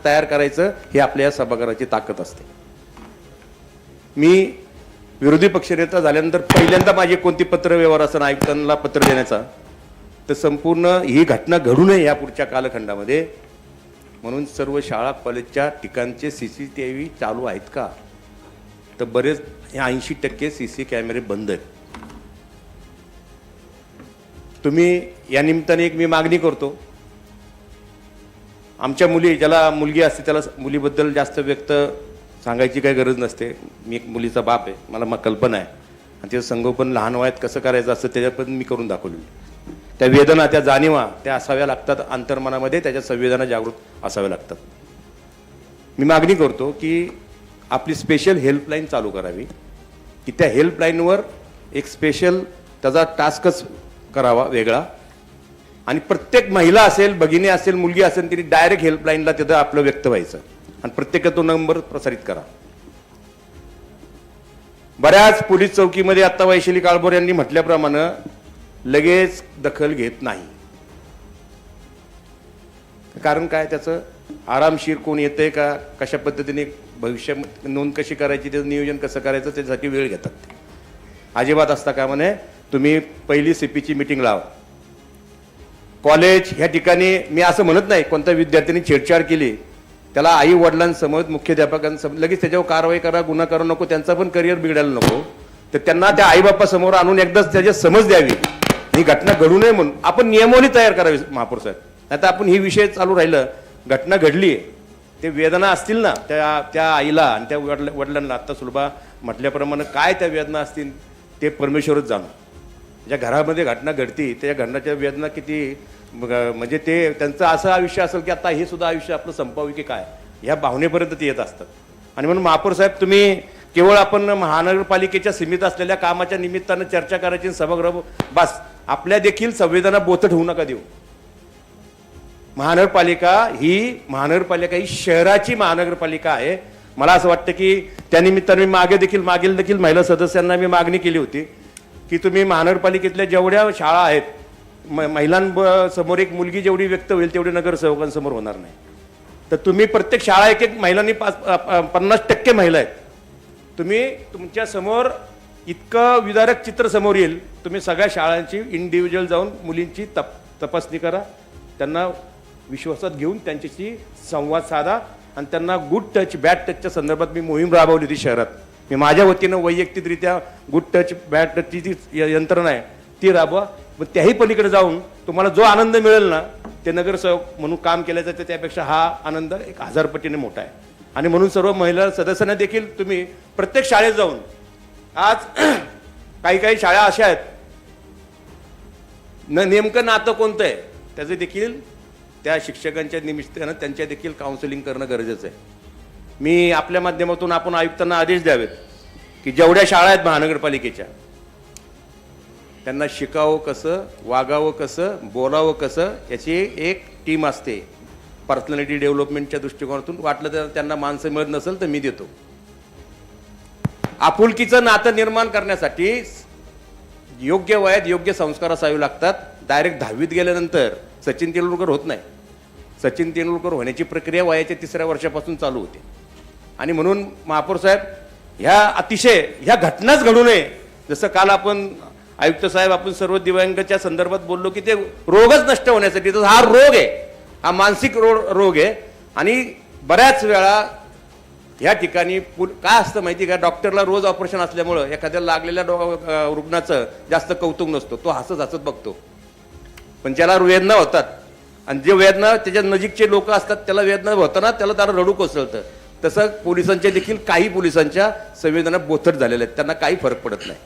तयार करायचं हे आपल्या सभागृहाची ताकद असते. मी विरोधी पक्षनेता झाल्यानंतर पहिल्यांदा माझे कोणती पत्र व्यवहार असं आयुक्तांना पत्र देण्याचा, तर संपूर्ण ही घटना घडू नये या पुढच्या कालखंडामध्ये म्हणून सर्व शाळा कॉलेजच्या ठिकाणचे CCTV चालू आहेत का, तर बरेच 80% CC कॅमेरे बंद आहेत. तुम्ही या निमित्ताने एक मी मागणी करतो, आमच्या मुली, ज्याला मुलगी असते त्याला मुलीबद्दल जास्त व्यक्त सांगायची काही गरज नसते. मी एक मुलीचा बाप आहे, मला कल्पना आहे, आणि त्याचं संगोपन लहान वयात कसं करायचं असतं त्याच्यात पण मी करून दाखवलेलं. त्या वेदना, त्या जाणीवा त्या असाव्या लागतात अंतर्मनामध्ये, त्याच्या संवेदना जागृत असाव्या लागतात. मी मागणी करतो की आपली स्पेशल हेल्पलाईन चालू करावी, की त्या हेल्पलाईनवर एक स्पेशल त्याचा टास्कच करावा वेगळा, आणि प्रत्येक महिला असेल, भगिनी असेल, मुलगी असेल, तिने डायरेक्ट हेल्पलाईनला तिथं आपलं व्यक्त व्हायचं आणि प्रत्येकाचा तो नंबर प्रसारित करा. बऱ्याच पोलीस चौकीमध्ये आता वैशाली काळभोर यांनी म्हटल्याप्रमाणे लगेच दखल घेत नाही. कारण काय, त्याचं आरामशीर कोण येतंय का, कशा पद्धतीने भविष्य नोंद कशी करायची, त्याचं नियोजन कसं करायचं त्याच्यासाठी वेळ घेतात. अजिबात असता का म्हणे, तुम्ही पहिली CPची मीटिंग लावा. कॉलेज ह्या ठिकाणी मी असं म्हणत नाही कोणत्या विद्यार्थ्यांनी छेडछाड केली त्याला आई वडिलांसमोर, मुख्याध्यापकांसमोर लगेच त्याच्यावर कारवाई करा, गुन्हा करू नको, त्यांचा पण करिअर बिघडायला नको. तर त्यांना त्या आईबापासमोर आणून एकदाच त्याची समज द्यावी, ही घटना घडू नये म्हणून आपण नियमावली तयार करावी महापौर साहेब. आता आपण ही विषय चालू राहिलं, घटना घडली, ते वेदना असतील ना त्या आईला आणि त्या वडिलांना, आता सुलभा म्हटल्याप्रमाणे काय त्या वेदना असतील ते परमेश्वरच जाणो. ज्या घरामध्ये घटना घडती त्या घटनाच्या वेदना किती, म्हणजे ते त्यांचं असं आयुष्य असेल की आता हे सुद्धा आयुष्य आपलं संपावी की काय, ह्या भावनेपर्यंत ते येत असतात. आणि म्हणून महापौर साहेब, तुम्ही केवळ आपण महानगरपालिकेच्या सीमित असलेल्या कामाच्या निमित्तानं चर्चा करायची सभागृह बस, आपल्या देखील संवेदना बोचट होऊ नका देऊ. महानगरपालिका ही शहराची महानगरपालिका आहे. मला असं वाटतं की त्या निमित्ताने मी मागील देखील महिला सदस्यांना मी मागणी केली होती की तुम्ही महानगरपालिकेतल्या जेवढ्या शाळा आहेत, महिलांसमोर एक मुलगी जेवढी व्यक्त होईल तेवढी नगरसेवकांसमोर होणार नाही. तर तुम्ही प्रत्येक शाळा एक महिलांनी 50% महिला आहेत, तुम्ही तुमच्या समोर इतकं विदारक चित्र समोर येईल. तुम्ही सगळ्या शाळांची इंडिव्हिज्युअल जाऊन मुलींची तपासणी करा, त्यांना विश्वासात घेऊन त्यांच्याशी संवाद साधा आणि त्यांना गुड टच बॅड टचच्या संदर्भात मी मोहीम राबवली होती शहरात. मी माझ्या वतीनं वैयक्तिकरित्या गुड टच बॅड टचची जी यंत्रणा आहे ती राबवा. पण त्याही पलीकडे जाऊन तुम्हाला जो आनंद मिळेल ना, ते नगरसेवक म्हणून काम केलं जातं त्यापेक्षा हा आनंद 1000 पटीने मोठा आहे. आणि म्हणून सर्व महिला सदस्यांना देखील तुम्ही प्रत्येक शाळेत जाऊन, आज काही शाळा अशा आहेत नेमकं नातं कोणतं आहे त्याचं देखील त्या शिक्षकांच्या निमित्तानं त्यांच्या देखील काउन्सिलिंग करणं गरजेचं आहे. मी आपल्या माध्यमातून आपण आयुक्तांना आदेश द्यावेत की जेवढ्या शाळा आहेत महानगरपालिकेच्या, त्यांना शिकावं कसं, वागावं कसं, बोलावं कसं, याची एक टीम असते. पर्सनॅलिटी डेव्हलपमेंटच्या दृष्टिकोनातून वाटलं तर त्यांना माणसं मिळत नसेल तर मी देतो. आपुलकीचं नातं निर्माण करण्यासाठी योग्य वयात योग्य संस्कार असावे लागतात. डायरेक्ट 10वीत गेल्यानंतर सचिन तेंडुलकर होत नाही. सचिन तेंडुलकर होण्याची प्रक्रिया वयाच्या 3ऱ्या वर्षापासून चालू होते. आणि म्हणून महापौर साहेब, ह्या घटनाच घडू नये. जसं काल आपण आयुक्त साहेब, आपण सर्व दिव्यांगाच्या संदर्भात बोललो की ते रोगच नष्ट होण्यासाठी, तर हा रोग आहे, हा मानसिक रोग आहे. आणि बऱ्याच वेळा ह्या ठिकाणी काय असतं माहिती का, डॉक्टरला रोज ऑपरेशन असल्यामुळं एखाद्या लागलेल्या रुग्णाचं जास्त कौतुक नसतो, तो हसत बघतो. पण ज्याला वेदना होतात आणि जे वेदना त्याच्या नजीकचे लोक असतात त्याला वेदना होताना त्याला रडू कोसळतं. तसं पोलिसांच्या देखील काही पोलिसांच्या संवेदना बोथट झालेल्या आहेत, त्यांना काही फरक पडत नाही.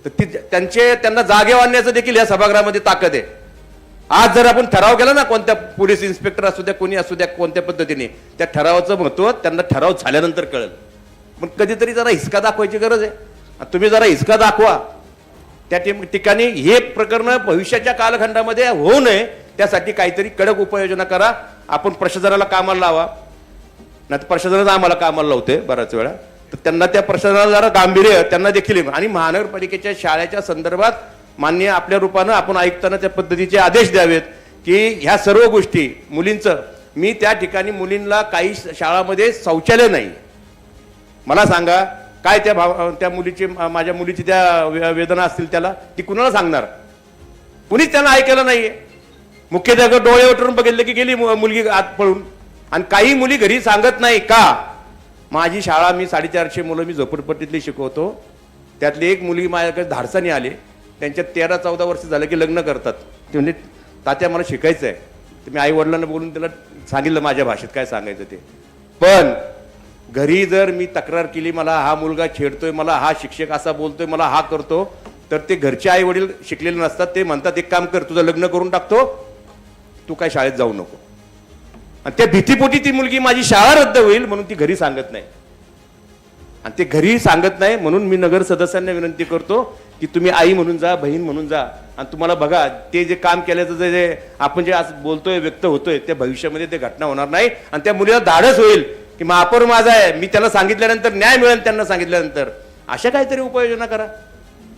तर त्यांना जागे आणण्याचं देखील या सभागृहामध्ये ताकद आहे. आज जर आपण ठराव केला ना, कोणत्या पोलीस इन्स्पेक्टर असू द्या, कोणी असू द्या, कोणत्या पद्धतीने, त्या ठरावाचं महत्त्व त्यांना ठराव झाल्यानंतर कळेल. पण कधीतरी जरा हिसका दाखवायची गरज आहे. तुम्ही जरा हिसका दाखवा त्या ठिकाणी. हे प्रकरण भविष्याच्या कालखंडामध्ये होऊ नये त्यासाठी काहीतरी कडक उपाययोजना करा. आपण प्रशासनाला कामाला लावा, नाही तर प्रशासनाच आम्हाला कामाला लावते बऱ्याच वेळा. तर त्यांना त्या प्रशासनाला जरा गांभीर्य त्यांना देखील. आणि महानगरपालिकेच्या शाळेच्या संदर्भात मान्य आपल्या रूपानं आपण आयुक्तांना त्या पद्धतीचे आदेश द्यावेत की ह्या सर्व गोष्टी मुलींचं मी त्या ठिकाणी मुलींना काही शाळामध्ये शौचालय नाही. मला सांगा काय त्या मुलीची माझ्या मुलीची त्या वेदना असतील त्याला ती कुणाला सांगणार? कुणीच त्यांना ऐकलं नाहीये. मुख्याध्यापक डोळे उठून बघितले की गेली मुलगी आत पळून. आणि काही मुली घरी सांगत नाही का? माझी शाळा मी 450 मुलं मी झोपडपट्टीतली शिकवतो. त्यातली एक मुलगी माझ्याकडे धाडसाने आले. त्यांच्या 13-14 वर्ष झालं की लग्न करतात. ते म्हणजे तात्या मला शिकायचं आहे. तर मी आई वडिलांना बोलून त्याला सांगितलं माझ्या भाषेत काय सांगायचं ते. पण घरी जर मी तक्रार केली मला हा मुलगा छेडतोय, मला हा शिक्षक असा बोलतोय, मला हा करतो, तर ते घरचे आई वडील शिकलेले नसतात. ते म्हणतात एक काम कर, तुझं लग्न करून टाकतो, तू काय शाळेत जाऊ नको. आणि त्या भीतीपोटी ती मुलगी माझी शाळा रद्द होईल म्हणून ती घरी सांगत नाही. आणि ते घरी सांगत नाही म्हणून मी नगर सदस्यांना विनंती करतो की तुम्ही आई म्हणून जा, बहीण म्हणून जा. आणि तुम्हाला बघा ते जे काम केल्याचं जे आपण जे आज बोलतोय व्यक्त होतोय त्या भविष्यामध्ये ते घटना होणार नाही. आणि त्या मुलीला धाडस होईल की महापौर माझा आहे, मी त्याला सांगितल्यानंतर न्याय मिळेल. त्यांना सांगितल्यानंतर अशा काहीतरी उपाययोजना करा.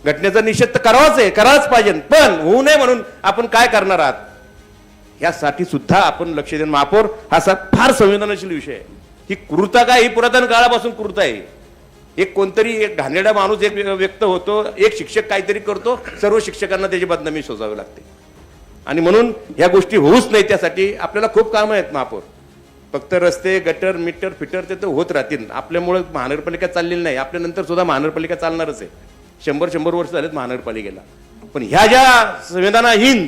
घटनेचा निषेध तर करावाच आहे, करावाच पाहिजे. पण होऊ नये म्हणून आपण काय करणार आहात यासाठी सुद्धा आपण लक्ष देणं. महापौर हा फार संवेदनशील विषय आहे. ही क्रूरता काय, ही पुरातन काळापासून क्रूरता आहे. एक कोणतरी एक घाणेरडा माणूस एक व्यक्त होतो, एक शिक्षक काहीतरी करतो, सर्व शिक्षकांना त्याची बदनामी सोसावी लागते. आणि म्हणून ह्या गोष्टी होऊच नाही त्यासाठी आपल्याला खूप कामं आहेत महापौर. फक्त रस्ते गटर मीटर फिटर ते तर होत राहतील. आपल्यामुळे महानगरपालिका चाललेली नाही, आपल्यानंतर सुद्धा महानगरपालिका चालणारच आहे. 100 वर्ष झालेत महानगरपालिकेला. पण ह्या ज्या संवेदनाहीन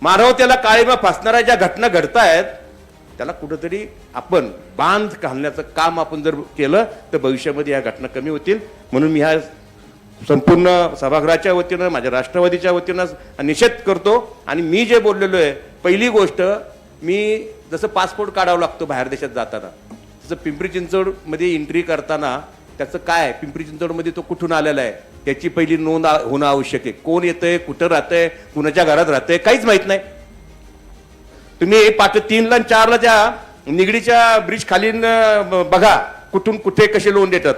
मानवतेला काळीमा फासणाऱ्या ज्या घटना घडतायत त्याला कुठंतरी आपण बांध घालण्याचं काम आपण जर केलं तर भविष्यामध्ये या घटना कमी होतील. म्हणून मी ह्या संपूर्ण सभागृहाच्या वतीनं माझ्या राष्ट्रवादीच्या वतीनं निषेध करतो. आणि मी जे बोललेलो आहे, पहिली गोष्ट मी जसं पासपोर्ट काढावा लागतो बाहेर देशात जाताना, तसं पिंपरी चिंचवडमध्ये एंट्री करताना त्याचं काय, पिंपरी चिंचवडमध्ये तो कुठून आलेला आहे त्याची पहिली नोंद होणं आवश्यक आहे. कोण येतंय, कुठं राहतंय, कुणाच्या घरात राहतंय, काहीच माहित नाही. तुम्ही 3ला आणि 4ला त्या निगडीच्या ब्रिज खाली बघा कुठून कुठे कसे लोन देतात.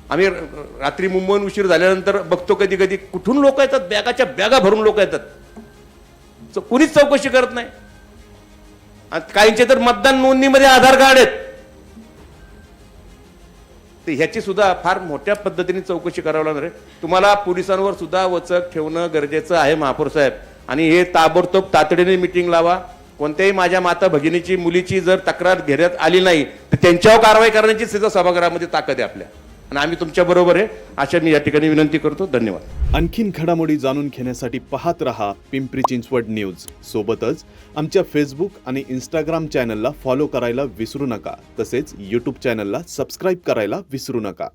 आम्ही रात्री मुंबईहून उशीर झाल्यानंतर बघतो कधी कधी कुठून लोक येतात, बॅगाच्या बॅगा भरून लोक येतात. कुणीच चौकशी करत नाही. काहींचे तर मतदान नोंदणीमध्ये आधार कार्ड आहेत. तर ह्याची सुद्धा फार मोठ्या पद्धतीने चौकशी करावी लागणार आहे. तुम्हाला पोलिसांवर सुद्धा वचक ठेवणं गरजेचं आहे महापौर साहेब. आणि हे ताबडतोब तातडीने मिटिंग लावा. कोणत्याही माझ्या माता भगिनीची मुलीची जर तक्रार घेण्यात आली नाही तर त्यांच्यावर कारवाई करण्याची सुद्धा सभागृहामध्ये ताकद आहे आपल्या. आणि आम्ही तुमच्या बरोबर आहे अशा मी या ठिकाणी विनंती करतो. धन्यवाद. आणखीन घडामोडी जाणून घेण्यासाठी पाहत रहा पिंपरी चिंचवड न्यूज. सोबतच आमच्या फेसबुक आणि इंस्टाग्राम चॅनलला फॉलो करायला विसरू नका. तसेच यूट्यूब चॅनलला सबस्क्राईब करायला विसरू नका.